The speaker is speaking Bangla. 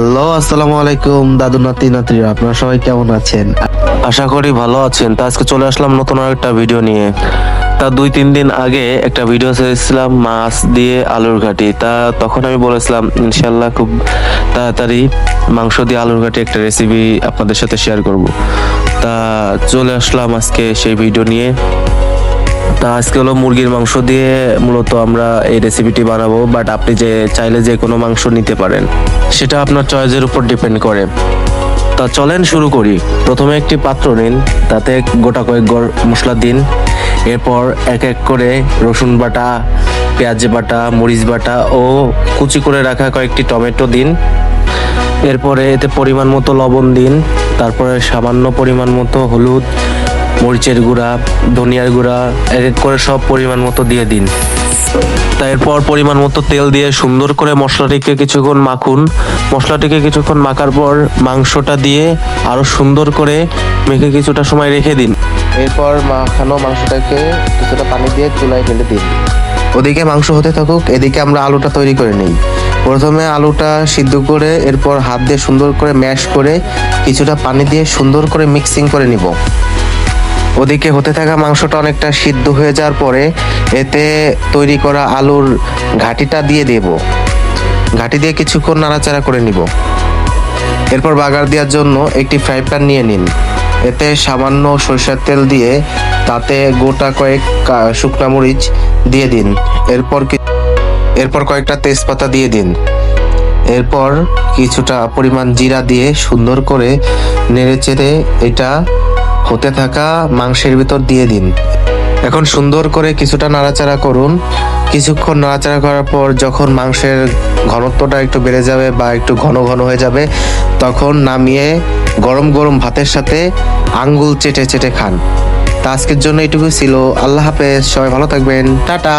হ্যালো, আসসালামু আলাইকুম দাদু নাতি নাতিরা, আপনারা সবাই কেমন আছেন? আশা করি ভালো আছেন। তা আজকে চলে আসলাম নতুন একটা ভিডিও নিয়ে। তা 2-3 দিন আগে একটা ভিডিও ছেড়েছিলাম মাছ দিয়ে আলুর ঘাটি। তা তখন আমি বলেছিলাম ইনশাল্লাহ খুব তাড়াতাড়ি মাংস দিয়ে আলুর ঘাটি একটা রেসিপি আপনাদের সাথে শেয়ার করব। তা চলে আসলাম আজকে সেই ভিডিও নিয়ে। তা আজকে হলো মুরগির মাংস দিয়ে মূলত আমরা এই রেসিপিটি বানাবো, বাট আপনি চাইলে যে কোনো মাংস নিতে পারেন, সেটা আপনার চয়েসের উপর ডিপেন্ড করে। তা চলেন শুরু করি। প্রথমে একটি পাত্র নিন, তাতে গোটা কয়েক মশলা দিন। এরপর এক এক করে রসুন বাটা, পেঁয়াজ বাটা, মরিচ বাটা ও কুচি করে রাখা কয়েকটি টমেটো দিন। এরপরে এতে পরিমাণ মতো লবণ দিন। তারপরে সামান্য পরিমাণ মতো হলুদ, মরিচের গুঁড়া, ধনিয়ার গুঁড়া এক এক করে সব পরিমাণ মতো দিয়ে দিন। এরপর পরিমাণ মতো তেল দিয়ে সুন্দর করে মশলাটিকে কিছুক্ষণ মাখুন। মশলাটিকে কিছুক্ষণ মাখার পর মাংসটা দিয়ে আরো সুন্দর করে মেখে কিছুটা সময় রেখে দিন। এরপর মাখানো মাংসটাকে কিছুটা পানি দিয়ে চুলায় ঢেলে দিন। ওদিকে মাংস হতে থাকুক, এদিকে আমরা আলুটা তৈরি করে নিই। প্রথমে আলুটা সিদ্ধ করে এরপর হাত দিয়ে সুন্দর করে ম্যাশ করে কিছুটা পানি দিয়ে সুন্দর করে মিক্সিং করে নিব। ওদিকে হতে থাকা মাংসটা অনেকটা সিদ্ধ হয়ে যাওয়ার পরে এতে তৈরি করা আলুর ঘাটিটা দিয়ে দেব। ঘাটি দিয়ে কিছুক্ষণ নাড়াচাড়া করে নিব। এরপর বাগার দেওয়ার জন্য একটি ফ্রাই প্যান নিয়ে নিন। এতে সামান্য সরিষার তেল দিয়ে তাতে গোটা কয়েক শুকনা মরিচ দিয়ে দিন। এরপর কয়েকটা তেজপাতা দিয়ে দিন। এরপর কিছুটা পরিমাণ জিরা দিয়ে সুন্দর করে নেড়েচেড়ে এটা হতে থাকা মাংসের ভিতর দিয়ে দিন। এখন সুন্দর করে কিছুটা নাড়াচাড়া করুন। কিছুক্ষণ নাড়াচাড়া করার পর যখন মাংসের ঘনত্বটা একটু বেড়ে যাবে বা একটু ঘন ঘন হয়ে যাবে, তখন নামিয়ে গরম গরম ভাতের সাথে আঙ্গুল চেটে চেটে খান। তা আজকের জন্য এটুকু ছিল। আল্লাহ হাফেজ, সবাই ভালো থাকবেন, টাটা।